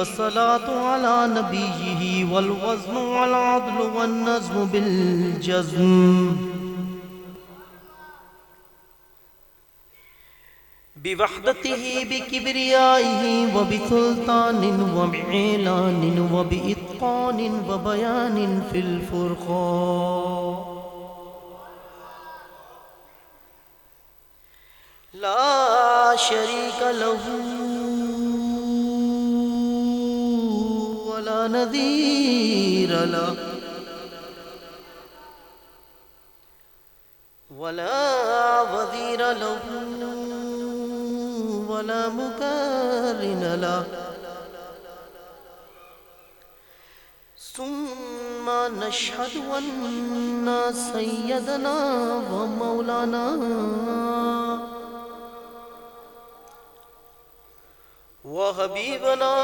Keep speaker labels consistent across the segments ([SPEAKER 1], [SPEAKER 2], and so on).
[SPEAKER 1] والصلاة على نبيه والوزن والعدل والنظم بالجزم بوحدته بكبريائه وبسلطان وبإعلان وبإتقان وبيان في الفرقان لا شريك له ولا نذير له ولا وزير له ولا مقارن له ثم نشهد أن سيدنا ومولانا وحبيبنا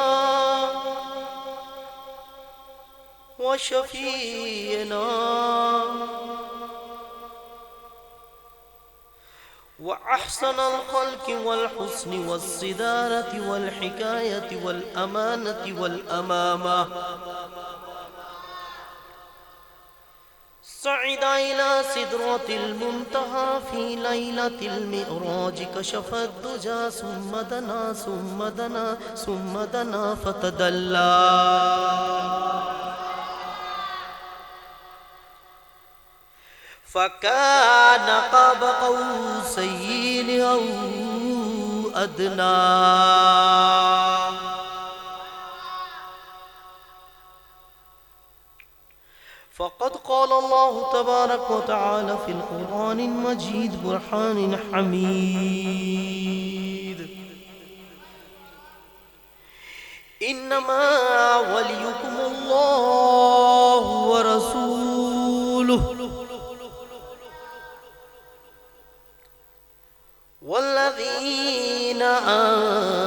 [SPEAKER 1] وشفيعنا وأحسن الخلق والحسن والصدارة والحكاية والأمانة والأمامة صعد إلى سدرة المنتهى في ليلة المعراج كشف الدجى ثم دنا ثم دنا ثم دنا فتدلى فكان قاب قوسين أو أدنى فقد قال الله تبارك وتعالى في القرآن المجيد برهان حميد إنما وليكم الله ورسوله والذين آمنوا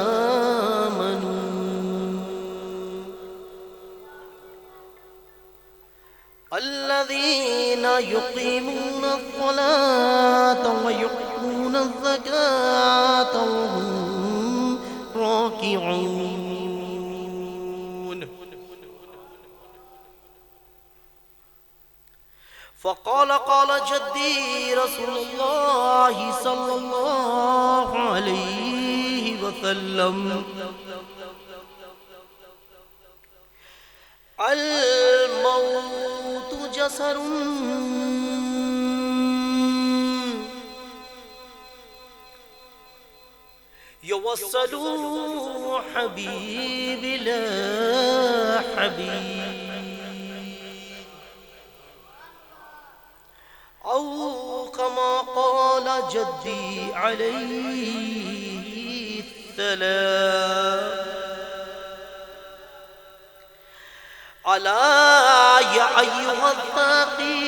[SPEAKER 1] الذين يقيمون الصلاة ويؤتون الزكاة وهم راكعون فقال قال جدي رسول الله صلى الله عليه وسلم الموت جسر يوصل حبيب لا حبيب أو كما قال جدي عليه السلام ألا يا أيها الساقي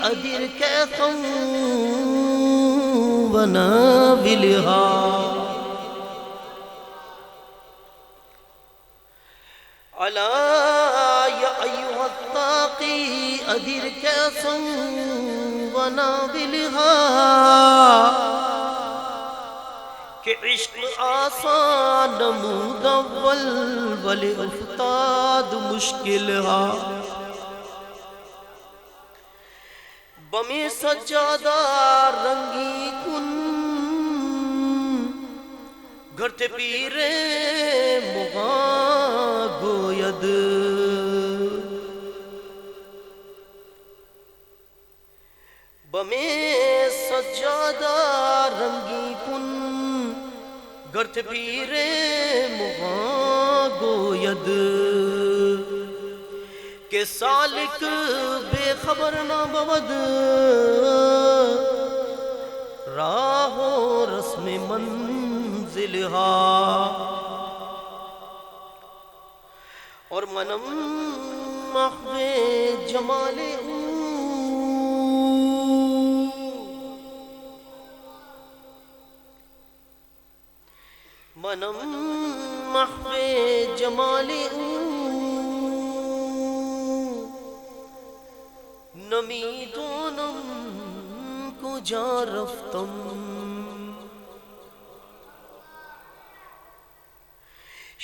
[SPEAKER 1] أدرك ونابلها ألا يا أيها الساقي أدرك ونابلها کہ عشق آسان مدول ولی افتاد مشکل ہا بمی سجادہ رنگی کن گھرتے پیرے مغاں گوید بمی سجادہ رنگی کن گرت پیرے مغاں گوید کہ سالک بے خبر نہ بود راہ و رسم منزلہا اور منم محو جمال منم محو جمال نمی دونم کجا رفتم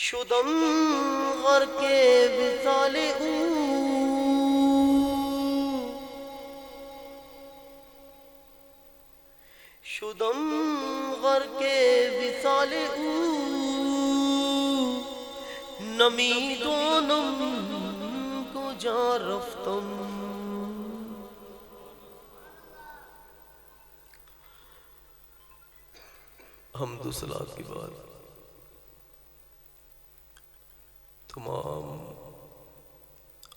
[SPEAKER 1] شدم غر کے وصال او، شدم غر کے وصال او، نمیدانم کجا رفتم. حمد و صلات کے بعد تمام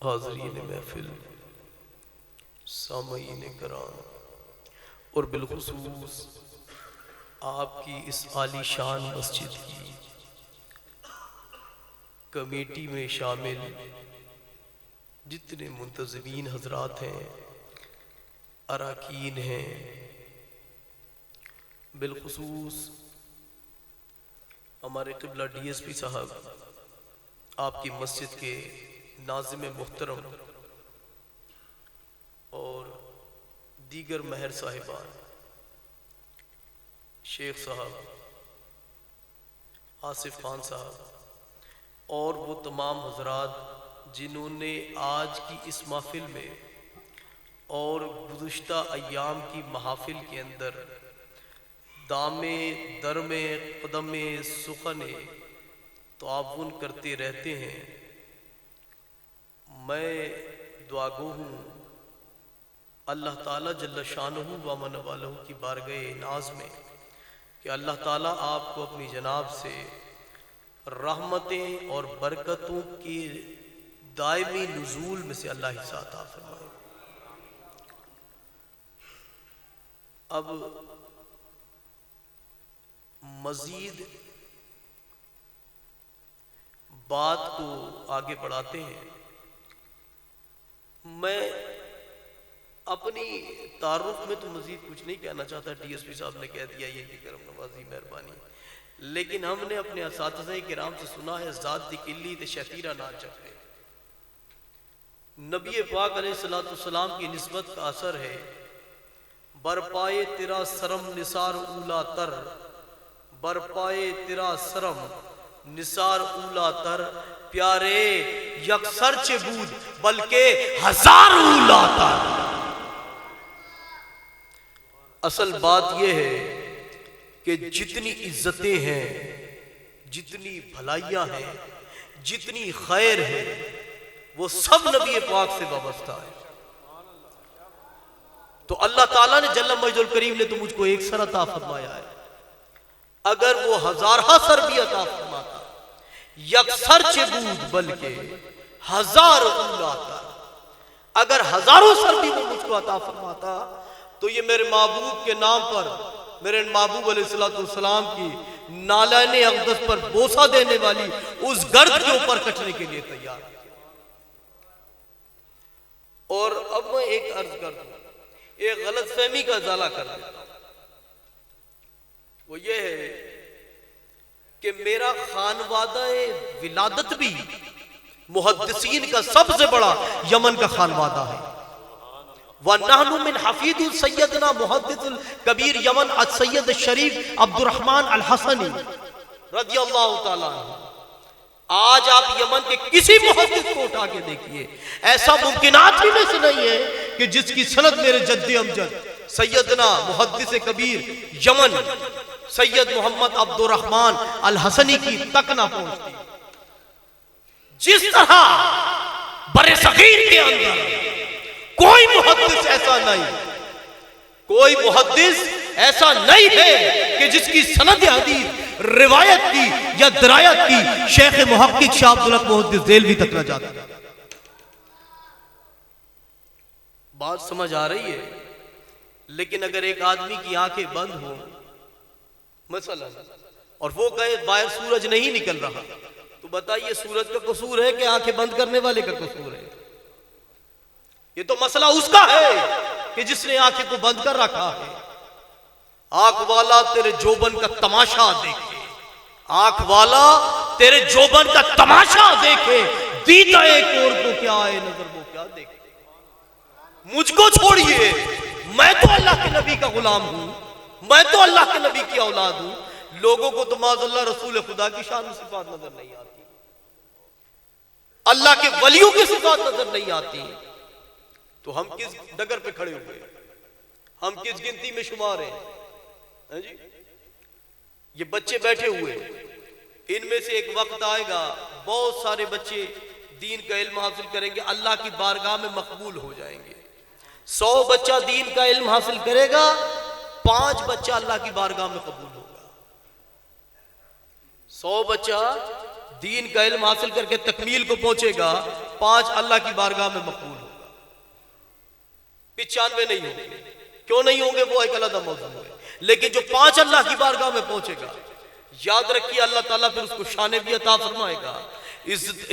[SPEAKER 1] حاضرین محفل، سامعین کرام، اور بالخصوص آپ کی اس عالی شان مسجد کی کمیٹی میں شامل جتنے منتظمین حضرات ہیں، اراکین ہیں، بالخصوص ہمارے قبلہ ڈی ایس پی صاحب، آپ کی مسجد کے ناظم محترم اور دیگر مہر صاحبان، شیخ صاحب، آصف خان صاحب، اور وہ تمام حضرات جنہوں نے آج کی اس محفل میں اور گزشتہ ایام کی محافل کے اندر دامے درمے قدمے سخنے تعاون کرتے رہتے ہیں. میں دعاگو ہوں اللہ تعالیٰ جل شانہ و من والہ کی بارگاہ ناز میں کہ اللہ تعالیٰ آپ کو اپنی جناب سے رحمتیں اور برکتوں کی دائمی نزول میں سے اللہ حصہ عطا فرمائے. اب مزید بات کو آگے بڑھاتے ہیں. میں اپنی تعارف میں تو مزید کچھ نہیں کہنا چاہتا، ڈی ایس پی صاحب نے کہہ دیا، یہ کی کرم نوازی مہربانی. لیکن ہم نے اپنے اساتذہ کرام سے سنا ہے ذات دی کلی تے شتیرہ نہ چکے. نبی پاک علیہ السلام کی نسبت کا اثر ہے برپائے تیرا سرم نثار اولا تر، برپائے تیرا سرم نثار اولا تر، پیارے یکسر چے بود بلکہ ہزار اولا تر. اصل بات یہ ہے کہ جتنی عزتیں ہیں، جتنی بھلائیاں ہیں، جتنی خیر ہے، وہ سب نبی پاک سے وابستہ ہے. تو اللہ تعالیٰ نے جل مجد الکریم نے تو مجھ کو ایک سر عطا فرمایا ہے، اگر وہ ہزارہ سر بھی عطا فرماتا، یک سر چے بود بلکہ ہزار اولا تر، اگر ہزاروں سر بھی وہ مجھ کو عطا فرماتا تو یہ میرے محبوب کے نام پر، میرے محبوب علیہ السلام کی نالین اقدس پر بوسہ دینے والی اس گرد کے اوپر کٹنے کے لیے تیار. اور اب میں ایک عرض کر دوں، ایک غلط فہمی کا ازالہ کر دیتا ہوں. وہ یہ ہے کہ میرا خانوادہ ولادت بھی محدثین کا سب سے بڑا یمن کا خانوادہ ہے. وَنَحْنُ مِنْ حَفِيدُ سیدنا محدث الکبیر یمن السید الشریف عبد الرحمن الحسنی رضی اللہ تعالیٰ عنہ. آج آپ یمن کے کسی محدث کو اٹھا کے دیکھیے، ایسا ممکنات ہی میں سے نہیں ہے کہ جس کی سند میرے جد امجد سیدنا محدث کبیر یمن سید محمد عبد الرحمن الحسنی کی تک نہ پہنچتی. جس طرح برِ صغیر کے اندر کوئی محدث ایسا نہیں، کوئی محدث ایسا نہیں ہے کہ جس کی سند حدیث روایت کی یا درایت کی شیخ محقق شاہ عبدالحق محدث دہلوی تک نہ جاتی. بات سمجھ آ رہی ہے؟ لیکن اگر ایک آدمی کی آنکھیں بند ہوں مثلا اور وہ کہے باہر سورج نہیں نکل رہا، تو بتائیے سورج کا قصور ہے کہ آنکھیں بند کرنے والے کا قصور ہے؟ یہ تو مسئلہ اس کا ہے کہ جس نے آنکھیں کو بند کر رکھا ہے. آنکھ والا تیرے جوبن کا تماشا دیکھے، آنکھ والا تیرے جوبن کا تماشا دیکھے، دیتا ایک اور کو کیا ہے نظر وہ کیا دیکھے. مجھ کو چھوڑیے، میں تو اللہ کے نبی کا غلام ہوں، میں تو اللہ کے نبی کی اولاد ہوں. لوگوں کو تو معاذ اللہ رسول خدا کی شان و صفات نظر نہیں آتی. اللہ کے ولیوں کی صفات نظر نہیں آتی، تو ہم کس ڈگر پہ کھڑے ہوئے، ہم کس گنتی میں شمار ہیں جی؟ یہ بچے بیٹھے ہوئے، ان میں سے ایک وقت آئے گا بہت سارے بچے دین کا علم حاصل کریں گے، اللہ کی بارگاہ میں مقبول ہو جائیں گے۔ 100 بچہ دین کا علم حاصل کرے گا، 5 بچہ اللہ کی بارگاہ میں قبول ہوگا۔ 100 بچہ دین کا علم حاصل کر کے تکمیل کو پہنچے گا، 5 اللہ کی بارگاہ میں مقبول ہوگا، 95 نہیں ہوں گے۔ کیوں نہیں ہوں گے وہ ایک علیحدہ موضوع ہے، لیکن جو 5 اللہ کی بارگاہ میں پہنچے گا، یاد رکھیے اللہ تعالیٰ پھر اس کو شانے بھی عطا فرمائے گا،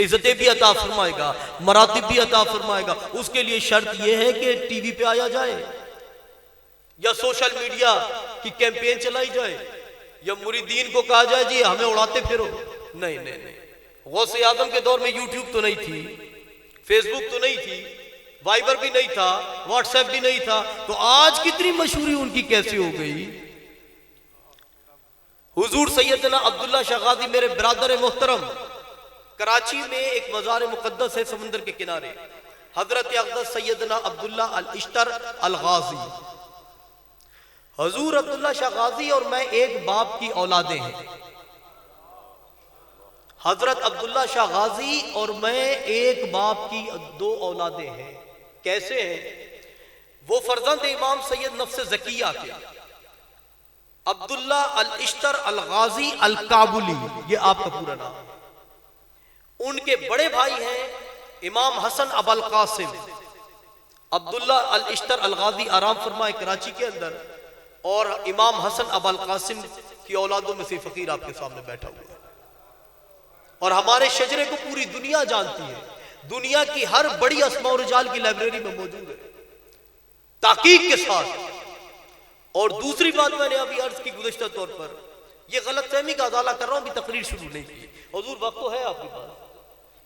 [SPEAKER 1] عزتیں بھی عطا فرمائے گا، مراتب بھی عطا فرمائے گا۔ اس کے لیے شرط یہ ہے کہ ٹی وی پہ آیا جائے، یا سوشل میڈیا کی کیمپین چلائی جائے، یا مریدین کو کہا جائے جی ہمیں اڑاتے پھرو۔ نہیں نہیں نہیں، غوث اعظم کے دور میں یوٹیوب تو نہیں تھی، فیس بک تو نہیں تھی، وائبر بھی نہیں تھا، واٹس ایپ بھی نہیں تھا، تو آج کتنی مشہوری ان کی کیسے ہو گئی؟ حضور سیدنا عبداللہ شاہ غازی میرے برادر محترم، کراچی میں ایک مزار مقدس ہے سمندر کے کنارے، حضرت اقدس سیدنا عبداللہ الاشتر الغازی۔ حضور عبداللہ شاہ غازی اور میں ایک باپ کی اولادیں ہیں، حضرت عبداللہ شاہ غازی اور میں ایک باپ کی 2 اولادیں ہیں۔ کیسے ہیں؟ وہ فرزند امام سید نفس زکیہ کے عبداللہ الاشتر الغازی الکابلی، یہ آپ کا پورا نام ہے۔ ان کے بڑے بھائی ہیں امام حسن ابو القاسم عبداللہ الاشتر الغازی، آرام فرمائے کراچی کے اندر، اور امام حسن ابو القاسم کی اولادوں میں سے فقیر آپ کے سامنے بیٹھا ہوا ہے، اور ہمارے شجرے کو پوری دنیا جانتی ہے، دنیا کی ہر بڑی اسماء و رجال کی لائبریری میں موجود ہے تحقیق کے ساتھ۔ اور دوسری بات میں نے ابھی عرض کی گزشتہ طور پر، یہ غلط فہمی کا ازالہ کر رہا ہوں، ابھی تقریر شروع نہیں کی۔ حضور وقت تو ہے آپ کے پاس،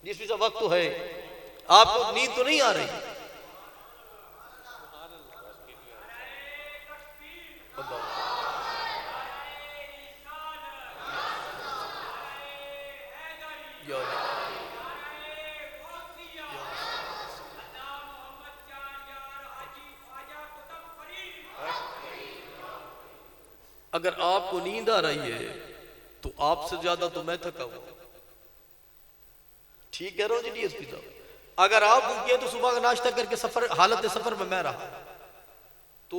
[SPEAKER 1] جس سے وقت تو ہے، آپ کو نیند تو نہیں آ رہی؟ اگر آپ کو نیند آ رہی ہے تو آپ سے زیادہ تو میں تھکا ہوں، ٹھیک کہہ رہا ہوں جی ڈی ایس پی صاحب؟ اگر آپ بھوکے ہیں تو صبح کا ناشتہ کر کے حالت سفر میں میں رہا، تو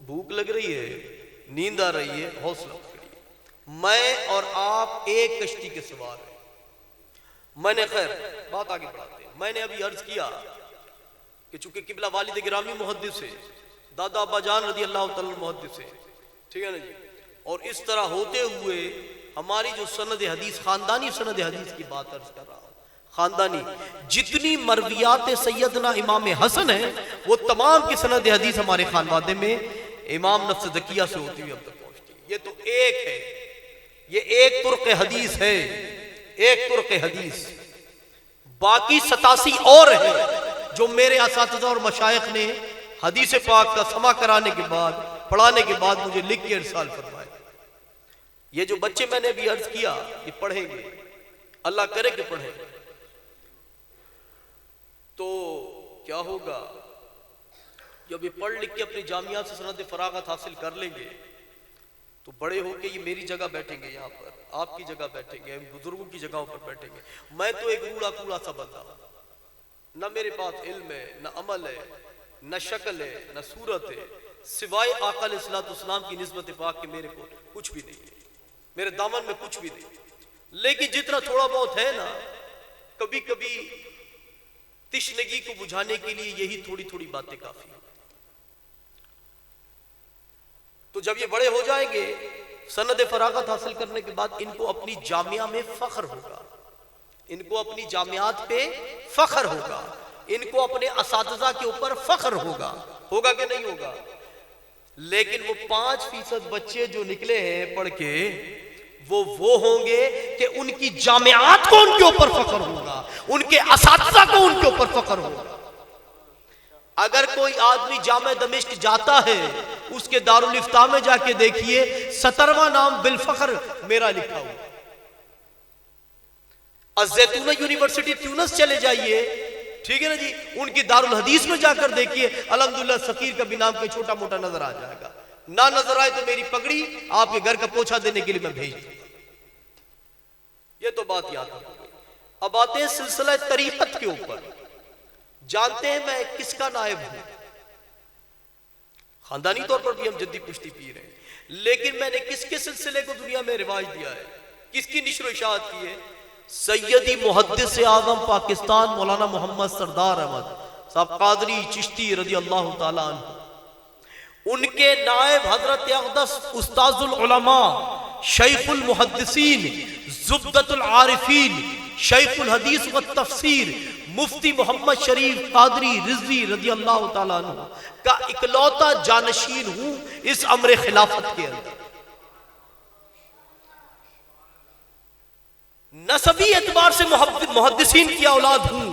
[SPEAKER 1] بھوک لگ رہی ہے، نیند آ رہی ہے، حوصلہ پکڑیے۔ میں اور آپ ایک کشتی کے سوار ہیں۔ میں نے خیر بات آگے بڑھاتے ہیں، میں نے ابھی عرض کیا کہ چونکہ قبلہ والد گرامی محدث ہے، دادا ابا جان رضی اللہ تعالی محدث ہے، ٹھیک ہے نا جی، اور اس طرح ہوتے ہوئے ہماری جو سند حدیث، خاندانی سند حدیث کی بات عرض کر رہا ہوں، خاندانی جتنی مرویات سیدنا امام حسن ہیں وہ تمام کی سند حدیث ہمارے خانوادے میں امام نفس زکیہ سے ہوتی ہوئی اب تک پہنچتی ہے۔ یہ تو ایک ہے، یہ ایک طرق حدیث ہے، ایک طرق حدیث، باقی 87 اور ہیں جو میرے اساتذہ اور مشائخ نے حدیث پاک کا سماع کرانے کے بعد، پڑھانے کے بعد مجھے لکھ کے ارسال فرمائے۔ یہ جو بچے میں نے ابھی عرض کیا یہ پڑھیں گے، اللہ کرے کہ پڑھیں، تو کیا ہوگا جب یہ پڑھ لکھ کے اپنی جامعات سے سند فراغت حاصل کر لیں گے تو بڑے ہو کے یہ میری جگہ بیٹھیں گے، یہاں پر آپ کی جگہ بیٹھیں گے، بزرگوں کی جگہوں پر بیٹھیں گے۔ میں تو ایک روڑا کوڑا سا بندہ، نہ میرے پاس علم ہے، نہ عمل ہے، نہ شکل ہے، نہ صورت ہے، سوائے آقا علیہ الصلوۃ والسلام کی نسبت پاک کے میرے کو کچھ بھی نہیں ہے، میرے دامن میں کچھ بھی نہیں۔ لیکن جتنا تھوڑا بہت ہے نا، کبھی کبھی تشنگی کو بجھانے کے لیے یہی تھوڑی تھوڑی باتیں کافی ہیں۔ تو جب یہ بڑے ہو جائیں گے، سند فراغت حاصل کرنے کے بعد ان کو اپنی جامعہ میں فخر ہوگا، ان کو اپنی جامعات پہ فخر ہوگا، ان کو اپنے اساتذہ کے اوپر فخر ہوگا، ہوگا کہ نہیں ہوگا؟ لیکن وہ 5% بچے جو نکلے ہیں پڑھ کے، وہ ہوں گے کہ ان کی جامعات کو ان کے اوپر فخر ہوگا، ان کے اساتذہ کو ان کے اوپر فخر ہوگا۔ اگر کوئی آدمی جامع دمشق جاتا ہے، اس کے دارالافتاء میں جا کے دیکھیے 17واں نام بالفخر میرا لکھا ہوا۔ الزیتونہ یونیورسٹی تیونس چلے جائیے، ٹھیک ہے نا جی، ان کی دارالحدیث میں جا کر دیکھیے، الحمدللہ سقیر کا بھی نام کوئی چھوٹا موٹا نظر آ جائے گا، نہ نظر آئے تو میری پگڑی آپ کے گھر کا پوچھا دینے کے لیے میں بھیج دوں گا۔ یہ تو بات یاد رکھو گے۔ اب آتے ہیں سلسلہ طریقت کے اوپر۔ جانتے ہیں میں کس کا نائب ہوں؟ خاندانی طور پر بھی ہم جدی پشتی پی رہے ہیں، لیکن میں نے کس کے سلسلے کو دنیا میں رواج دیا ہے، کس کی نشر و اشاعت کی ہے؟ سیدی محدث اعظم پاکستان مولانا محمد سردار احمد صاحب قادری چشتی رضی اللہ تعالیٰ عنہ، ان کے نائب حضرت اقدس استاذ العلماء شیخ المحدثین زبدۃ العارفین شیخ الحدیث والتفسیر مفتی محمد شریف قادری رضوی رضی اللہ تعالیٰ عنہ کا اکلوتا جانشین ہوں اس امر خلافت کے اندر۔ نسبی اعتبار سے محدثین کی اولاد ہوں،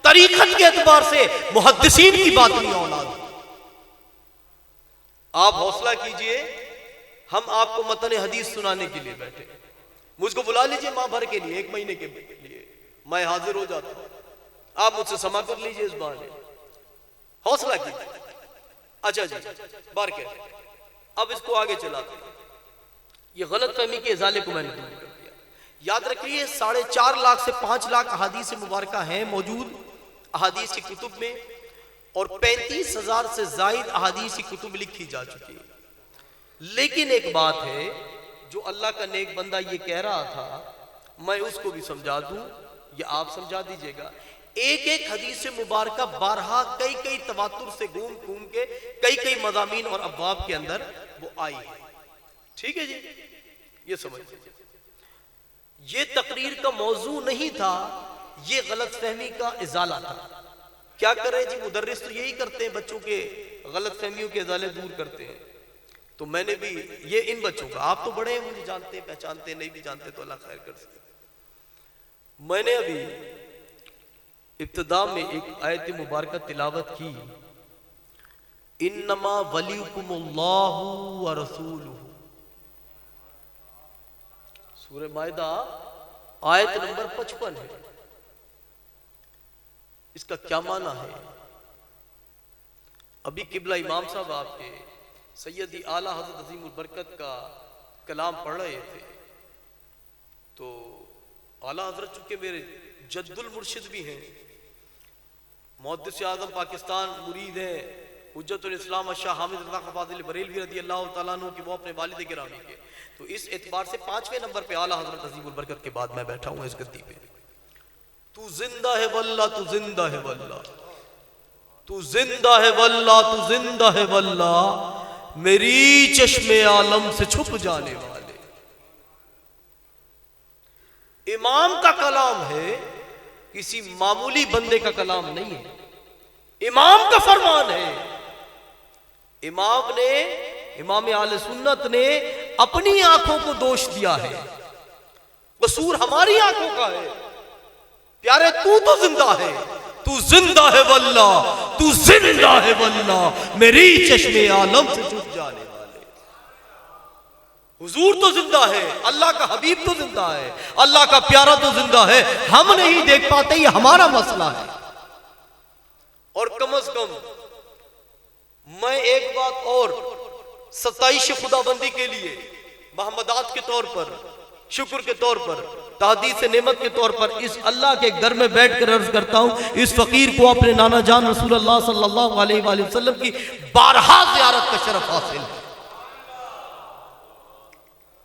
[SPEAKER 1] طریقت کے اعتبار سے محدثین کی باطنی اولاد ہوں۔ آپ حوصلہ کیجئے، ہم آپ کو متن حدیث سنانے کے لیے بیٹھے، مجھ کو بلا لیجئے ماہ بھر کے لیے، 1 مہینے کے لیے، میں حاضر ہو جاتا ہوں، آپ مجھ سے سما کر لیجئے اس بار، حوصلہ کیجئے۔ اچھا جی بار کہتے ہیں، اب اس کو آگے چلاتے ہیں۔ یہ غلط فہمی کے ازالے کو میں نے دور کر دیا۔ یاد رکھیے 4.5 لاکھ سے 5 لاکھ احادیث مبارکہ ہیں موجود احادیث کی کتب میں، اور 35,000 سے زائد احادیث کی کتب لکھی جا چکی ہے۔ لیکن ایک بات ہے جو اللہ کا نیک بندہ یہ کہہ رہا تھا، میں اس کو بھی سمجھا دوں یا آپ سمجھا دیجئے گا۔ ایک ایک حدیث مبارکہ بارہا کئی تواتر سے گھوم کے کئی مضامین اور ابواب کے اندر وہ آئی ہے، ٹھیک ہے جی، یہ سمجھ لیجیے۔ یہ تقریر کا موضوع نہیں تھا، یہ غلط فہمی کا ازالہ تھا۔ کیا کریں جی، مدرس تو یہی کرتے ہیں، بچوں کے غلط فہمیوں کے ازالے دور کرتے ہیں۔ تو میں نے بھی یہ ان بچوں کا، آپ تو بڑے ہیں، مجھے جانتے ہیں پہچانتے ہیں، نہیں بھی جانتے تو اللہ خیر کر سکتے۔ میں نے ابھی ابتدا میں ایک آیت مبارکہ تلاوت کی، انما ولیکم اللہ ورسولہ، سورہ مائدہ آیت نمبر 55 ہے۔ اس کا کیا معنی ہے؟ ابھی قبلہ امام صاحب آپ کے سیدی اعلیٰ حضرت عظیم البرکت کا کلام پڑھ رہے تھے، تو اعلیٰ حضرت چونکہ میرے جد المرشد بھی ہیں، محدث اعظم پاکستان مرید ہیں حجت الاسلام شاہ حامد رضا فاضل بریلوی رضی اللہ تعالیٰ عنہ کہ وہ اپنے والد گرامی کے، تو اس اعتبار سے 5ویں نمبر پہ اعلیٰ حضرت عظیم البرکت کے بعد میں بیٹھا ہوں اس گدی پہ۔ تو زندہ ہے واللہ، تو زندہ ہے واللہ، تو زندہ ہے واللہ، تو زندہ ہے واللہ، میری چشم عالم سے چھپ جانے والے۔ امام کا کلام ہے، کسی معمولی بندے کا کلام نہیں ہے، امام کا فرمان ہے۔ امام اہل سنت نے اپنی آنکھوں کو دوش دیا ہے، قصور ہماری آنکھوں کا ہے۔ پیارے تو زندہ ہے، تو زندہ ہے واللہ، تو زندہ ہے واللہ، میری چشم عالم سے چھپ جانے والے۔ حضور تو زندہ ہے، اللہ کا حبیب تو زندہ ہے، اللہ کا پیارا تو زندہ ہے، ہم نہیں دیکھ پاتے، یہ ہمارا مسئلہ ہے۔ اور کم از کم میں ایک بات اور ستائش خدا بندی کے لیے، محمدات کے طور پر، شکر کے طور پر، تحدیث نعمت کے طور پر اس اللہ کے گھر میں بیٹھ کر عرض کرتا ہوں، اس فقیر کو اپنے نانا جان رسول اللہ صلی اللہ علیہ وآلہ وسلم کی بارہا زیارت کا شرف حاصل ہے۔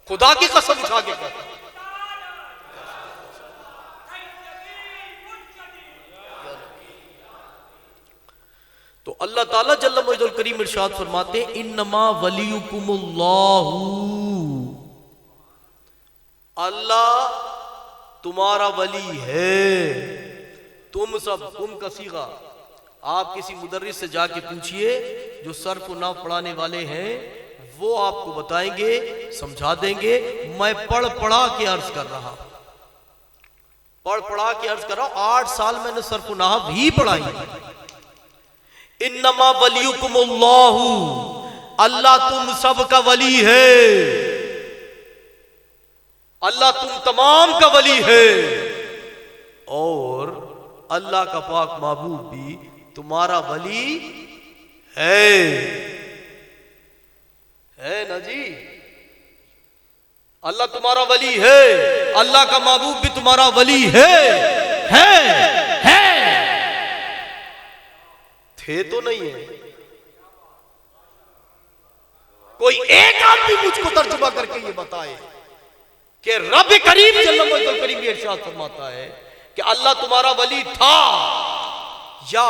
[SPEAKER 1] خدا کی قسم اٹھا کے کہتا ہوں۔ تو اللہ تعالیٰ جل مجد الکریم ارشاد فرماتے ہیں، انما ولیکم اللہ، اللہ تمہارا ولی ہے۔ تم سب، تم کا صیغہ آپ کسی مدرس سے جا کے پوچھئے جو صرف و نحو پڑھانے والے ہیں، وہ آپ کو بتائیں گے، سمجھا دیں گے۔ میں پڑھا کے عرض کر رہا ہوں، پڑھا کے عرض کر رہا ہوں، 8 سال میں نے صرف و نحو ہی پڑھائی۔ انما ولیکم اللہ، اللہ تم سب کا ولی ہے، اللہ تم تمام کا ولی ہے۔ اور اللہ کا پاک محبوب بھی تمہارا ولی ہے نا جی. اللہ تمہارا ولی ہے, اللہ کا محبوب بھی تمہارا ولی ہے تھے تو نہیں ہے. کوئی ایک آدمی مجھ کو ترجمہ کر کے یہ بتائے کہ رب کریم جل وجلہ کریم یہ ارشاد فرماتا ہے کہ اللہ تمہارا ولی تھا یا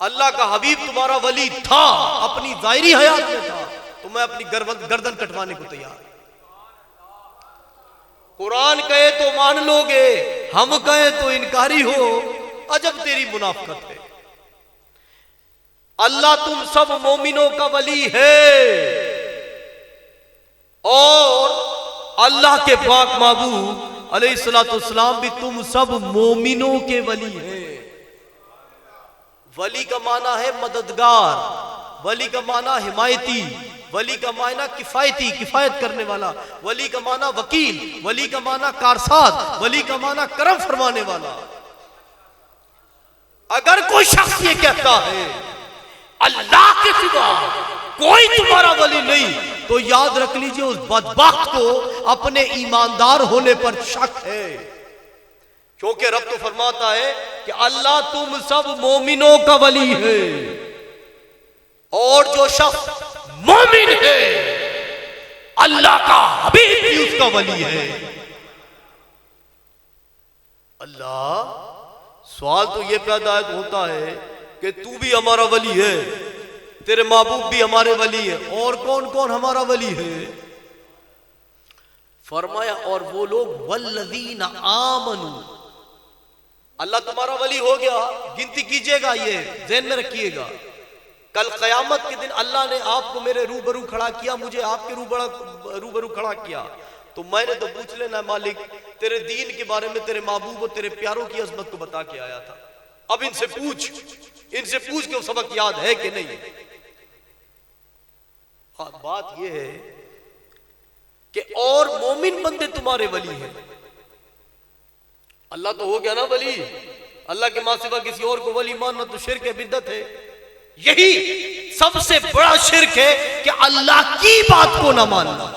[SPEAKER 1] اللہ کا حبیب تمہارا ولی تھا اپنی ظاہری حیات میں تھا تو میں اپنی گردن کٹوانے کو تیار. قرآن کہے تو مان لو گے, ہم کہے تو انکاری ہو, عجب تیری منافقت ہے. اللہ تم سب مومنوں کا ولی ہے اور اللہ کے پاک محبوب علیہ الصلوۃ والسلام بھی تم سب مومنوں کے ولی ہیں. ولی کا معنی ہے مددگار, ولی کا معنی حمایتی, ولی کا معنی کفایتی, کفایت کرنے والا, ولی کا معنی وکیل, ولی کا معنی کارساز, ولی کا معنی کرم فرمانے والا. اگر کوئی شخص یہ کہتا ہے اللہ کے سوا کوئی تمہارا ولی نہیں تو یاد رکھ لیجئے اس بدبخت کو اپنے ایماندار ہونے پر شک ہے, کیونکہ رب تو فرماتا ہے کہ اللہ تم سب مومنوں کا ولی ہے اور جو شخص مومن ہے اللہ کا حبیب بھی اس کا ولی ہے. اللہ سوال تو یہ پیدا ہوتا ہے کہ تو بھی ہمارا ولی ہے, تیرے محبوب بھی ہمارے ولی ہے, اور کون کون ہمارا ولی ہے؟ فرمایا اور وہ لوگ والذین آمنوا, اللہ تمہارا ولی ہو گیا, گنتی کیجئے گا, یہ ذہن میں رکھیے گا. کل قیامت کے دن اللہ نے آپ کو میرے روبرو کھڑا کیا, مجھے آپ کے روبرو کھڑا کیا, تو میں نے تو پوچھ لینا مالک تیرے دین کے بارے میں تیرے محبوب اور تیرے پیاروں کی عظمت کو بتا کے آیا تھا, اب ان سے پوچھ کہ وہ سبق یاد ہے کہ نہیں. بات یہ ہے کہ اور مومن بندے تمہارے ولی ہیں. اللہ تو ہو گیا نا ولی, اللہ کے ماں سوا کسی اور کو ولی ماننا تو شرک ہے, بدعت ہے. یہی سب سے بڑا شرک ہے کہ اللہ کی بات کو نہ ماننا.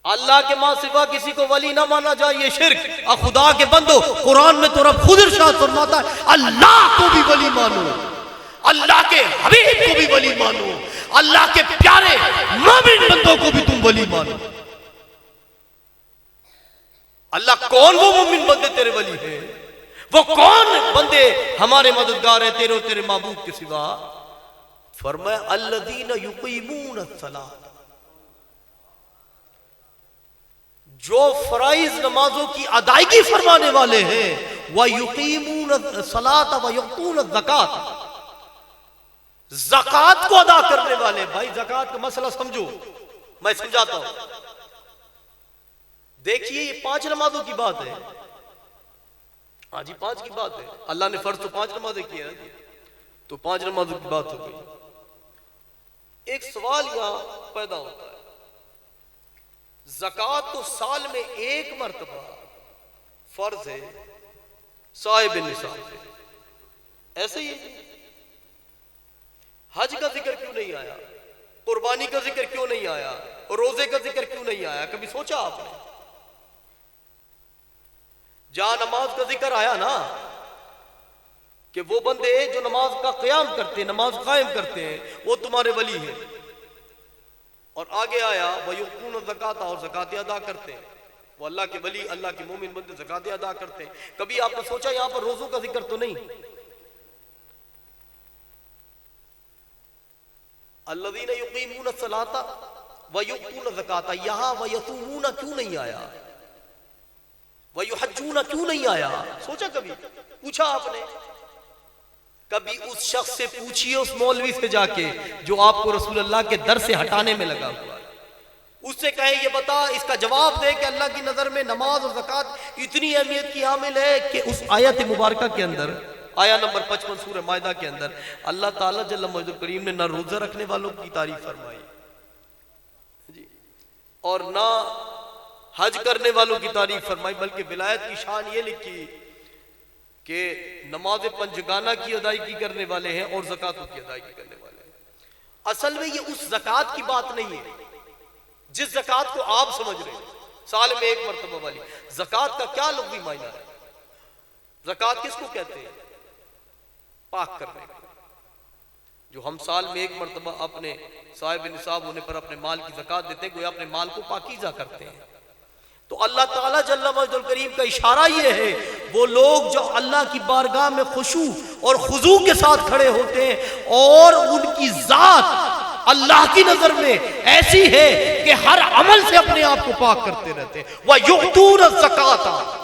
[SPEAKER 1] اللہ کے ماں سوا کسی کو ولی نہ مانا جائے, یہ شرک. خدا کے بندو, قرآن میں تو رب خود ارشاد فرماتا ہے اللہ کو بھی ولی مانو, اللہ کے حبیب کو بھی ولی مانو, اللہ کے پیارے مومن بندوں کو بھی تم ولی مانو. اللہ کون وہ مومن بندے تیرے ولی ہیں, وہ کون بندے ہمارے مددگار ہیں تیرے اور تیرے محبوب کے سوا؟ فرمایا الذین یقیمون الصلاۃ, جو فرائض نمازوں کی ادائیگی فرمانے والے ہیں, وَيُقِيمُونَ الصَّلَاةَ وَيُؤْتُونَ الزَّكَاةَ, زکات کو ادا کرنے والے. بھائی زکات کا مسئلہ سمجھو, میں سمجھاتا ہوں. دیکھیے یہ 5 نمازوں کی بات ہے. ہاں جی 5 کی بات ہے, اللہ نے فرض تو 5 نمازیں کی ہیں, تو 5 نمازوں کی بات ہو گئی. ایک سوال یہاں پیدا ہوتا ہے, زکات تو سال میں 1 مرتبہ فرض ہے صاحب نصاب ہے, ایسے ہی حج کا ذکر کیوں نہیں آیا, قربانی کا ذکر کیوں نہیں آیا, اور روزے کا ذکر کیوں نہیں آیا؟ کبھی سوچا آپ نے؟ جہاں نماز کا ذکر آیا نا کہ وہ بندے جو نماز کا قیام کرتے ہیں, نماز قائم کرتے ہیں, وہ تمہارے ولی ہیں. اور آگے آیا وَيُؤْتُونَ الزَّكَاةَ, اور زکاتیں ادا کرتے ہیں, وہ اللہ کے ولی, اللہ کے مومن بندے زکاتیں ادا کرتے ہیں. کبھی آپ نے سوچا یہاں پر روزوں کا ذکر تو نہیں؟ الذین یقیمون الصلاۃ ویؤتون الزکاۃ, یہاں ویصومون کیوں نہیں آیا, ویحجون کیوں نہیں آیا؟ سوچا کبھی؟ پوچھا آپ نے کبھی؟ اس شخص سے پوچھئے, اس مولوی سے جا کے جو آپ کو رسول اللہ کے در سے ہٹانے میں لگا ہوا ہے, اس سے کہیں یہ بتا, اس کا جواب دے کہ اللہ کی نظر میں نماز اور زکات اتنی اہمیت کی حامل ہے کہ اس آیت مبارکہ کے اندر, آیا نمبر 55 سورہ مائدہ کے اندر, اللہ تعالیٰ جل مجدہ کریم نے نہ روزہ رکھنے والوں کی تعریف فرمائی جی, اور نہ حج کرنے والوں کی تعریف فرمائی، بلکہ ولایت کی شان یہ لکھی کہ نماز پنجگانہ کی ادائیگی کرنے والے ہیں اور زکوٰۃ کی ادائیگی کرنے والے ہیں۔ اصل میں یہ اس زکوٰۃ کی بات نہیں ہے جس زکوٰۃ کو آپ سمجھ رہے ہیں، سال میں ایک مرتبہ والی۔ زکوٰۃ کا کیا لغوی معنی ہے؟ زکوٰۃ کس کو کہتے ہیں؟ پاک کرنے کو۔ جو ہم سال میں ایک مرتبہ اپنے صاحب نصاب ہونے پر اپنے مال کی زکوٰۃ دیتے ہیں، گویا اپنے مال کو پاکیزہ کرتے ہیں۔ تو اللہ تعالیٰ جل مجد الکریم کا اشارہ یہ ہے، وہ لوگ جو اللہ کی بارگاہ میں خشوع اور خضوع کے ساتھ کھڑے ہوتے ہیں اور ان کی ذات اللہ کی نظر میں ایسی ہے کہ ہر عمل سے اپنے آپ کو پاک کرتے رہتے ہیں، وَيُؤْتُونَ الزَّكَاةَ،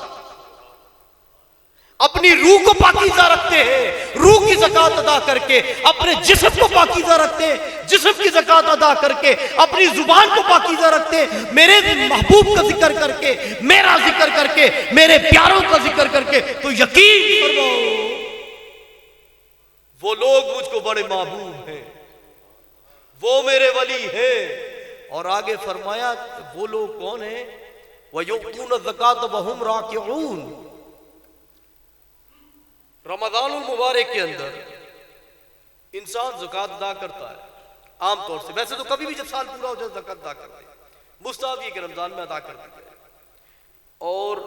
[SPEAKER 1] اپنی روح کو پاکیزہ رکھتے ہیں، روح کی زکوٰۃ ادا کر کے اپنے جسم کو پاکیزہ رکھتے ہیں، جسم کی زکوٰۃ ادا کر کے اپنی زبان کو پاکیزہ رکھتے ہیں، میرے محبوب کا ذکر کر کے، میرا ذکر کر کے، میرے پیاروں کا ذکر کر کے۔ تو یقین فرماؤ وہ لوگ مجھ کو بڑے محبوب ہیں، وہ میرے ولی ہیں۔ اور آگے فرمایا وہ لوگ کون ہیں؟ وَيُؤْتُونَ الزَّكَاةَ وَهُمْ رَاكِعُونَ۔ رمضان المبارک کے اندر انسان زکوٰۃ ادا کرتا ہے عام طور سے، ویسے تو کبھی بھی جب سال پورا ہو جائے زکوٰۃ ادا کرتے ہیں، مستحب یہ کہ رمضان میں ادا کر دیتے ہیں۔ اور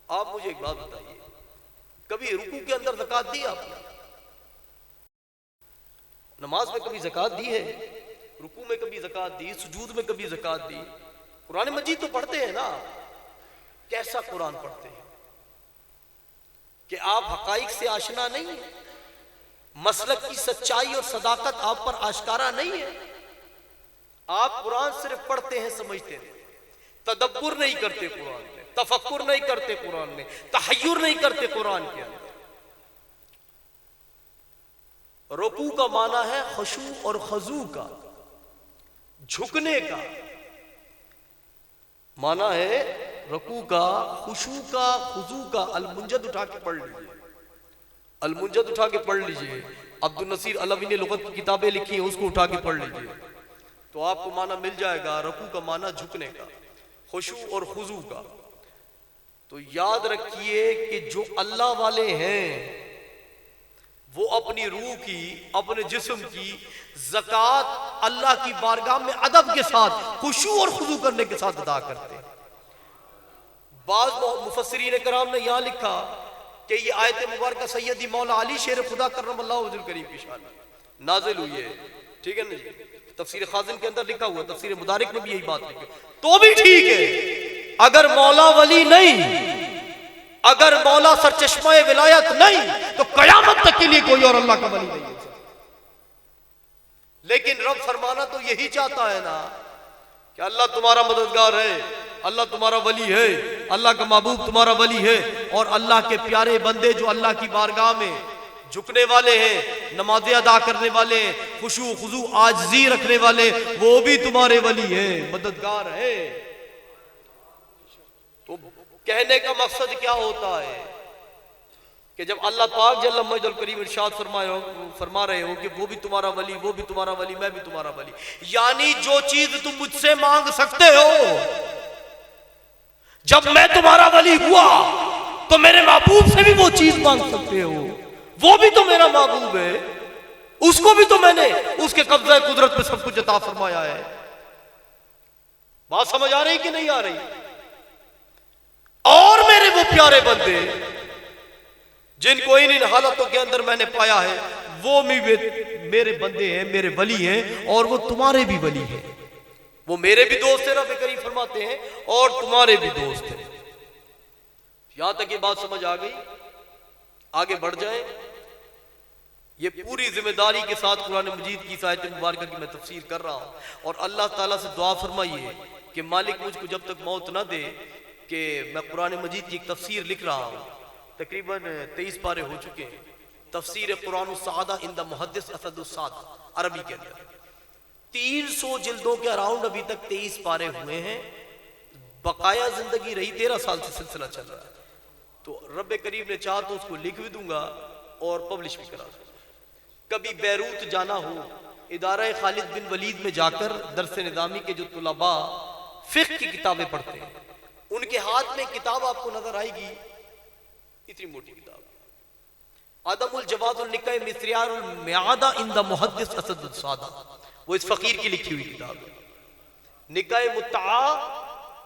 [SPEAKER 1] آپ مجھے ایک بات بتائیے، کبھی رکوع کے اندر زکوٰۃ دی آپ نے؟ نماز میں کبھی زکوٰۃ دی ہے؟ رکوع میں کبھی زکوٰۃ دی؟ سجود میں کبھی زکوٰۃ دی؟ قرآن مجید تو پڑھتے ہیں نا، کیسا قرآن پڑھتے ہیں کہ آپ حقائق سے آشنا نہیں ہیں، مسلک کی سچائی اور صداقت آپ پر آشکارا نہیں ہے۔ آپ قرآن صرف پڑھتے ہیں، سمجھتے ہیں، تدبر نہیں کرتے قرآن میں، تفکر نہیں کرتے قرآن میں، تحیر نہیں کرتے قرآن کے اندر۔ رکوع کا معنی ہے خشوع اور خضوع کا، جھکنے کا معنی ہے رکوع کا، خشوع کا، خضوع کا۔ المنجد اٹھا کے پڑھ لیجئے، المنجد اٹھا کے پڑھ لیجئے، عبد النصیر علوی نے لغت کی کتابیں لکھی ہیں، اس کو اٹھا کے پڑھ لیجئے تو آپ کو معنی مل جائے گا۔ رکوع کا معنی جھکنے کا، خشوع اور خضوع کا۔ تو یاد رکھیے کہ جو اللہ والے ہیں وہ اپنی روح کی، اپنے جسم کی زکوٰۃ اللہ کی بارگاہ میں ادب کے ساتھ، خشوع اور خضوع کرنے کے ساتھ ادا کرتے ہیں۔ بعض مفسرین کرام نے یہاں لکھا کہ یہ آیت مبارکہ سیدی مولا علی شیر خدا کرم اللہ وجہ الکریم کی شان میں نازل ہوئی ہے، ٹھیک ہے نا جی؟ تفسیر خازن کے اندر لکھا ہوا، تفسیر مدارک میں بھی یہی بات لکھی، تو بھی ٹھیک ہے۔ اگر مولا ولی نہیں، اگر مولا سرچشمہ ولایت نہیں، تو قیامت تک کے لیے کوئی اور اللہ کا ولی نہیں ہے۔ لیکن رب فرمانا تو یہی چاہتا ہے نا کہ اللہ تمہارا مددگار ہے، اللہ تمہارا ولی ہے، اللہ کا محبوب تمہارا ولی ہے، اور اللہ کے پیارے بندے جو اللہ کی بارگاہ میں جھکنے والے ہیں، نمازیں ادا کرنے والے ہیں، خشوع خضوع عاجزی رکھنے والے، وہ بھی تمہارے ولی ہیں، مددگار ہیں۔ تو کہنے کا مقصد کیا ہوتا ہے کہ جب اللہ پاک جل مجد الکریم ارشاد فرما رہے ہو کہ وہ بھی تمہارا ولی، وہ بھی تمہارا ولی، میں بھی تمہارا ولی، یعنی جو چیز تم مجھ سے مانگ سکتے ہو، جب میں تمہارا ولی ہوا تو میرے محبوب سے بھی وہ چیز مانگ سکتے ہو، وہ بھی تو میرا محبوب ہے، اس کو بھی تو میں نے اس کے قبضہ قدرت میں سب کچھ عطا فرمایا ہے۔ بات سمجھ آ رہی کہ نہیں آ رہی؟ اور میرے وہ پیارے بندے جن کو ان حالتوں کے اندر میں نے پایا ہے، وہ بھی میرے بندے ہیں، میرے ولی ہیں، اور وہ تمہارے بھی ولی ہیں، وہ میرے بھی دوست ہیں، رب کریم فرماتے ہیں، اور تمہارے بھی دوست ہیں۔ یہاں تک یہ بات سمجھ آ گئی؟ آگے بڑھ جائیں۔ یہ پوری ذمہ داری کے ساتھ قرآن مجید کی آیت مبارکہ کی میں تفسیر کر رہا ہوں، اور اللہ تعالیٰ سے دعا فرمائیے کہ مالک مجھ کو جب تک موت نہ دے کہ میں قرآن مجید کی ایک تفسیر لکھ رہا ہوں، تقریباً 23 پارے ہو چکے ہیں، تفسیر قرآن السعادہ عند محدث اسد السعدہ عربی کے اندر 300 جلدوں کے اراؤنڈ ابھی تک 23 پارے ہوئے ہیں، بقایا زندگی رہی 13 سال سے سلسلہ چل رہا ہے، تو رب کریم نے چاہا تو اس کو لکھ بھی دوں گا اور پبلش بھی کرا دوں گا۔ کبھی بیروت جانا ہو، ادارہ خالد بن ولید میں جا کر درس نظامی کے جو طلباء فقہ کی کتابیں پڑھتے ہیں، ان کے ہاتھ میں کتاب آپ کو نظر آئے گی اتنی موٹی کتاب، عدم الجواز النکاح مسریار المعادہ عند محدث اسد السادہ، وہ اس فقیر کی لکھی ہوئی کتاب ہے۔ نکاح متعہ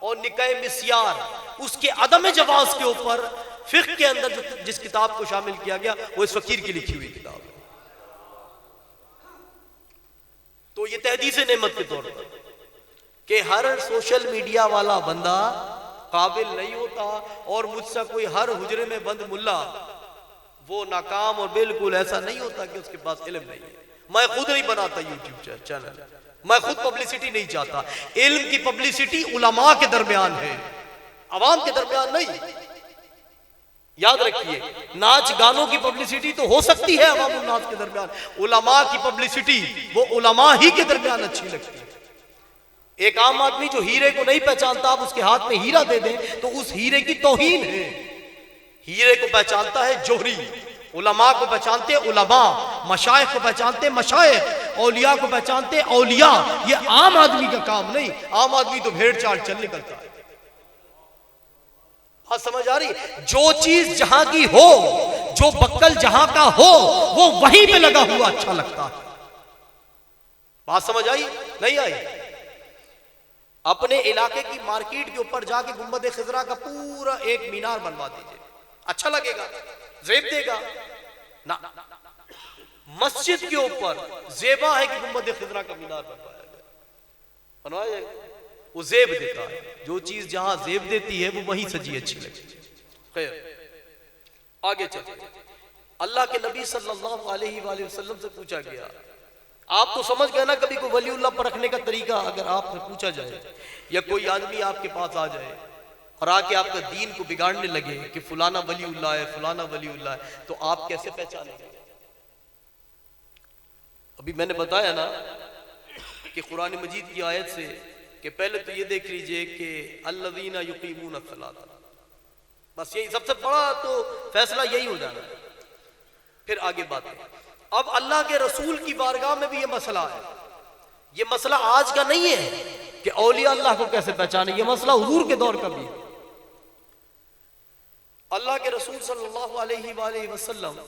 [SPEAKER 1] اور نکاح مسیار، اس کے عدم جواز کے اوپر فقہ کے اندر جس کتاب کو شامل کیا گیا وہ اس فقیر کی لکھی ہوئی کتاب ہے۔ تو یہ تحدیث نعمت کے طور پر کہ ہر سوشل میڈیا والا بندہ قابل نہیں ہوتا، اور مجھ سے کوئی ہر حجرے میں بند ملا وہ ناکام، اور بالکل ایسا نہیں ہوتا کہ اس کے پاس علم نہیں ہے۔ میں خود نہیں بناتا یوٹیوب چینل، میں خود پبلسٹی نہیں چاہتا۔ علم کی پبلسٹی علماء کے درمیان ہے، عوام کے درمیان نہیں۔ یاد رکھیے، ناچ گانوں کی پبلسٹی تو ہو سکتی ہے عوام الناس کے درمیان، علماء کی پبلسٹی وہ علماء ہی کے درمیان اچھی لگتی ہے۔ ایک عام آدمی جو ہیرے کو نہیں پہچانتا، آپ اس کے ہاتھ میں ہیرا دے دیں تو اس ہیرے کی توہین ہے۔ ہیرے کو پہچانتا ہے جوہری، علماء کو پہچانتے علماء، مشائخ کو پہچانتے مشائخ، اولیاء کو پہچانتے اولیاء۔ یہ عام آدمی کا کام نہیں، عام آدمی تو بھیڑ چال چل نکلتا ہے۔ بات سمجھ آ رہی؟ جو چیز جہاں کی ہو، جو بکل جہاں کا ہو، وہ وہیں پہ لگا ہوا اچھا لگتا ہے۔ بات سمجھ آئی نہیں آئی؟ اپنے علاقے کی مارکیٹ کے اوپر جا کے گنبد خضرا کا پورا ایک مینار بنوا دیجئے، اچھا لگے گا، زیب دے گا نا؟ مسجد کے اوپر زیبا ہے کہ گنبد خضرا کا مینار بنوایا جائے، بنوایا جائے، وہ زیب دیتا ہے۔ جو چیز جہاں زیب دیتی ہے وہ وہیں سجی اچھی لگتی ہے۔ خیر آگے چلتے ہیں۔ اللہ کے نبی صلی اللہ علیہ وآلہ وسلم سے پوچھا گیا، آپ تو سمجھ گئے نا، کبھی کوئی ولی اللہ پرکھنے کا طریقہ اگر آپ سے پوچھا جائے، یا کوئی آدمی آپ کے پاس آ جائے اور آ کے آپ کا دین کو بگاڑنے لگے کہ فلانا ولی اللہ ہے، فلانا ولی اللہ ہے، تو آپ کیسے پہچانیں گے؟ ابھی میں نے بتایا نا کہ قرآن مجید کی آیت سے کہ پہلے تو یہ دیکھ لیجئے کہ الذین یقیمون الصلاۃ، بس یہی سب سے بڑا تو فیصلہ یہی ہو جانا ہے۔ پھر آگے بات ہے، اب اللہ کے رسول کی بارگاہ میں بھی یہ مسئلہ ہے۔ یہ مسئلہ آج کا نہیں ہے کہ اولیاء اللہ کو کیسے پہچانے، یہ مسئلہ حضور کے دور کا بھی ہے۔ اللہ کے رسول صلی اللہ علیہ وآلہ وسلم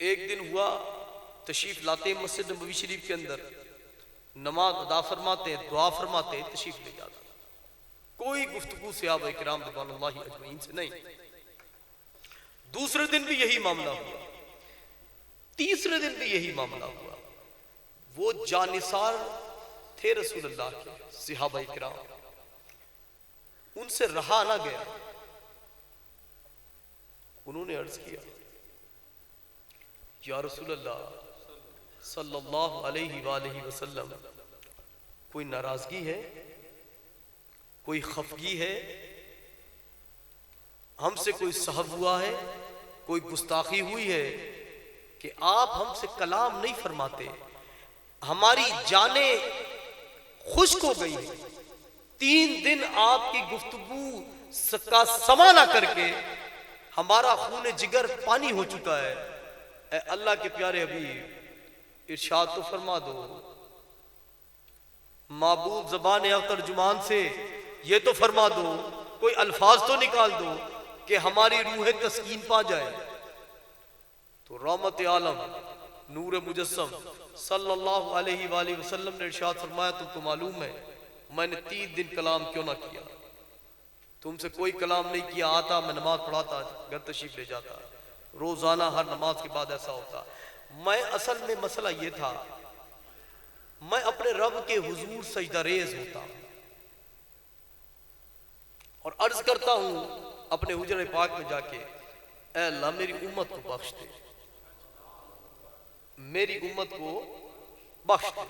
[SPEAKER 1] ایک دن ہوا تشریف لاتے مسجد نبوی شریف کے اندر، نماز ادا فرماتے، دعا فرماتے، تشریف لے جاتے، کوئی گفتگو صحابہ کرام رضوان اللہ اجمعین سے نہیں۔ دوسرے دن بھی یہی معاملہ ہوا، تیسرے دن بھی یہی معاملہ ہوا۔ وہ جانثار تھے رسول اللہ کے صحابہ کرام، ان سے رہا نہ گیا، انہوں نے عرض کیا، یا رسول اللہ صلی اللہ علیہ وآلہ وسلم، کوئی ناراضگی ہے، کوئی خفگی ہے، ہم سے کوئی سہو ہوا ہے، کوئی گستاخی ہوئی ہے کہ آپ ہم سے کلام نہیں فرماتے؟ ہماری جانیں خشک ہو گئی ہیں، 3 دن آپ کی گفتگو کا سما نہ کر کے ہمارا خون جگر پانی ہو چکا ہے۔ اے اللہ کے پیارے حبیب، ارشاد تو فرما دو، معبود زبان یا ترجمان سے یہ تو فرما دو، کوئی الفاظ تو نکال دو کہ ہماری روح تسکین پا جائے۔ تو رحمت عالم نور مجسم صلی اللہ علیہ وآلہ وسلم نے ارشاد فرمایا، تم کو معلوم ہے میں نے 3 دن کلام کیوں نہ کیا؟ تم سے کوئی کلام نہیں کیا، آتا میں نماز پڑھاتا، گھر تشریف لے جاتا، روزانہ ہر نماز کے بعد ایسا ہوتا۔ میں اصل میں مسئلہ یہ تھا، میں اپنے رب کے حضور سجدہ ریز ہوتا ہوں اور عرض کرتا ہوں اپنے حجرہ پاک میں جا کے، اے اللہ میری امت کو بخش دے، میری امت کو بخش دے۔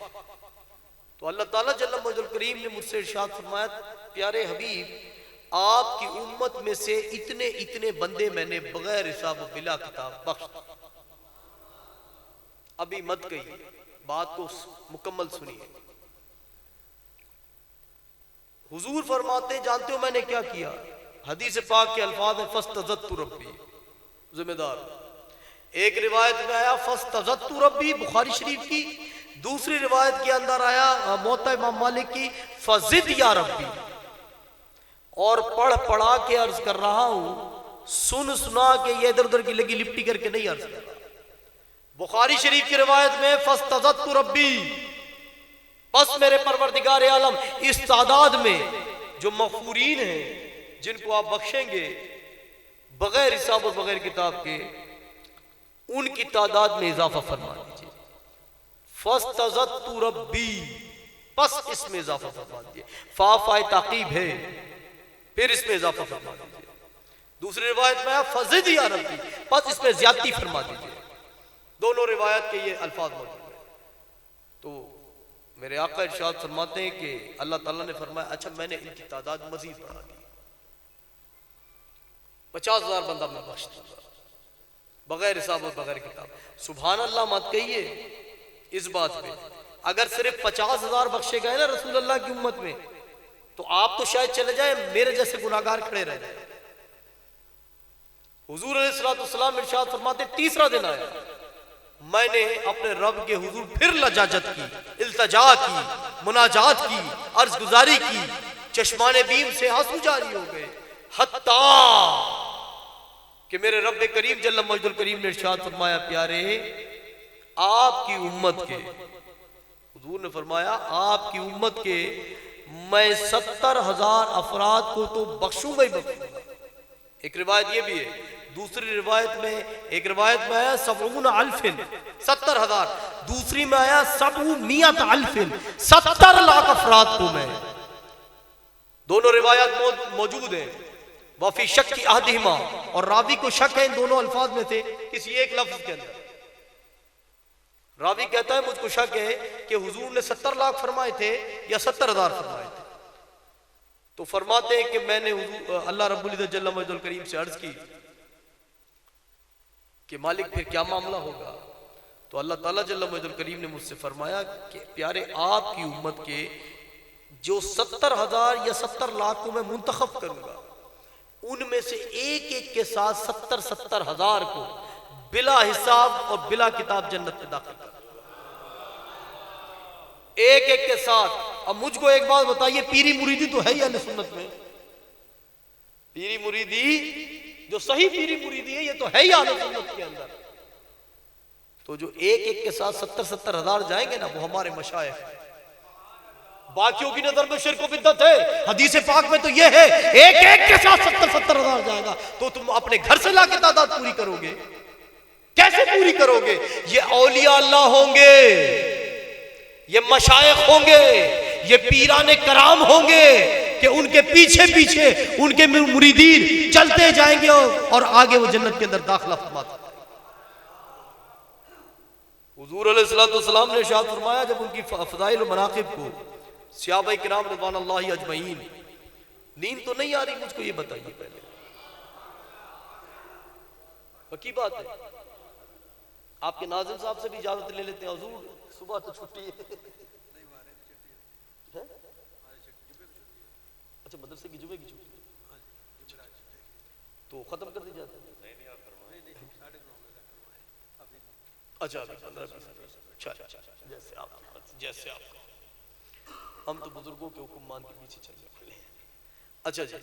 [SPEAKER 1] تو اللہ تعالیٰ جل مجدہ الکریم نے مجھ سے ارشاد فرمایا، پیارے حبیب آپ کی امت میں سے اتنے اتنے بندے میں نے بغیر حساب و بلا کتاب بخش دے۔ ابھی مت کہیے، بات کو مکمل سنیے۔ حضور فرماتے جانتے ہو میں نے کیا کیا؟ حدیث پاک کے الفاظ ہیں فاستزدت ربی، ذمہ دار۔ ایک روایت میں آیا فاستزدت ربی، بخاری شریف کی، دوسری روایت کے اندر آیا موطا امام مالک کی فزد یا ربی، اور پڑھ پڑھا کے عرض کر رہا ہوں، سن سنا کے یہ ادھر ادھر کی لگی لپٹی کر کے نہیں عرض کر رہا۔ بخاری شریف کی روایت میں فاستزدت ربی، پس میرے پروردگار عالم اس تعداد میں جو مغفورین ہیں جن کو آپ بخشیں گے بغیر حساب اور بغیر کتاب کے، ان کی تعداد میں اضافہ فرما دیجیے۔ فاستزدت ربی، پس اس میں اضافہ فرما دیجیے، فائے تعقیب ہے، پھر اس میں اضافہ فرما دیجیے۔ دوسری روایت میں فزد یا ربی، پس اس میں زیادتی فرما دیجیے۔ دونوں روایت کے یہ الفاظ موجود ہیں۔ تو میرے آقا ارشاد فرماتے ہیں کہ اللہ تعالیٰ نے فرمایا اچھا میں نے ان کی تعداد مزید بڑھا دی، 50,000 بندہ میں بخش دوں گا بغیر حساب اور بغیر کتاب۔ سبحان اللہ مت کہیے اس بات پہ، اگر صرف 50,000 بخشے گئے نا رسول اللہ کی امت میں تو آپ تو شاید چلے جائیں، میرے جیسے گناہگار کھڑے رہ جائیں۔ حضور علیہ السلام ارشاد فرماتے تیسرا دن آیا، میں نے اپنے رب کے حضور پھر لجاجت کی، التجا کی، مناجات کی، عرض گزاری کی، چشمان بیم سے آنسو جاری ہو گئے، حتیٰ کہ میرے رب کریم جل مجد الکریم نے ارشاد فرمایا پیارے آپ کی امت کے، حضور نے فرمایا آپ کی امت کے میں 70,000 افراد کو تو بخشوں گا ہی بخشوں گا۔ ایک روایت یہ بھی ہے، دوسری روایت میں ایک روایت میں آیا 70,000، دوسری میں آیا 700,000، 70 لاکھ افراد کو میں۔ دونوں روایات موجود ہیں۔ وفی شک کی احدہما، اور راوی کو شک ہے ان دونوں الفاظ میں سے کسی ایک لفظ کے اندر۔ راوی کہتا ہے مجھ کو شک ہے کہ حضور نے 70 لاکھ فرمائے تھے یا 70,000 فرمائے تھے۔ تو فرماتے ہیں کہ میں نے اللہ رب العزت جل مجد الکریم سے عرض کی کہ مالک پھر کیا معاملہ ہوگا؟ تو اللہ تعالیٰ جل مجد الکریم نے مجھ سے فرمایا کہ پیارے آپ کی امت کے جو 70,000 یا 70 لاکھ کو میں منتخب کروں گا، ان میں سے ایک ایک کے ساتھ 70,000 کو بلا حساب اور بلا کتاب جنت میں داخل کر، ایک ایک کے ساتھ۔ اب مجھ کو ایک بات بتائیے، پیری مریدی تو ہے ہی اہل سنت میں، پیری مریدی جو صحیح پیری مریدی ہے یہ تو ہے ہی اہل سنت کے اندر، تو جو ایک ایک کے ساتھ 70,000 جائیں گے نا وہ ہمارے مشائخ ہیں۔ باقیوں کی نظر میں شرک و بدعت ہے، حدیث پاک میں تو یہ ہے ایک ایک کے ساتھ 70,000 جائے گا، تو تم اپنے گھر سے لا کے تعداد پوری کرو گے؟ کیسے پوری کرو گے؟ یہ اولیاء اللہ ہوں گے، یہ مشائخ ہوں گے، یہ پیران کرام ہوں گے کہ ان کے پیچھے پیچھے ان کے مریدین چلتے جائیں گے اور آگے وہ جنت کے اندر داخلہ فرماتے ہیں۔ حضور علیہ السلام نے ارشاد فرمایا جب ان کی فضائل و مناقب کو صحابہ کرام رضوان اللہ اجمعین، نیند تو نہیں آ رہی مجھ کو یہ بتائیے پہلے، پکی بات ہے؟ آپ کے ناظم صاحب سے بھی اجازت لے لیتے ہیں، حضور صبح تو چھٹی ہے، اچھا مدرسے کی جمعے کی چھٹی تو ختم کر دی جاتی ہے؟ اچھا 15-20 جیسے آپ کو، ہم تو بزرگوں کے حکم مان کے پیچھے چلنے والے ہیں۔ اچھا جی،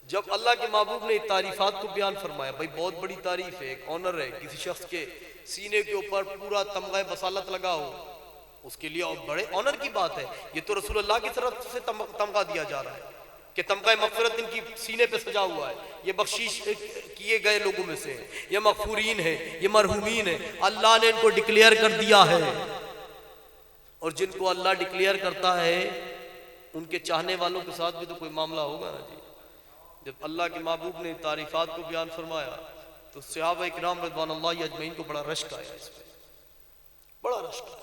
[SPEAKER 1] جب اللہ کے محبوب نے تعریفات کو بیان فرمایا، بھائی بہت بڑی تعریف ہے، ایک آنر ہے، کسی شخص کے سینے کے اوپر پورا تمغہ بصالت لگا ہو، اس کے لیے بڑے آنر کی بات ہے۔ یہ تو رسول اللہ کی طرف سے تمغہ دیا جا رہا ہے کہ تمغہ مغفرت ان کی سینے پہ سجا ہوا ہے، یہ بخشش کیے گئے لوگوں میں سے ہیں، یہ مغفورین ہیں، یہ مرحومین ہیں، اللہ نے ان کو ڈکلیئر کر دیا ہے۔ اور جن کو اللہ ڈکلیئر کرتا ہے ان کے چاہنے والوں کے ساتھ بھی تو کوئی معاملہ ہوگا نا جی۔ جب اللہ کے محبوب نے تعریفات کو بیان فرمایا تو صحابہ کرام رضوان اللہ اجمعین کو بڑا رشک آیا، اس پہ بڑا رشک آیا۔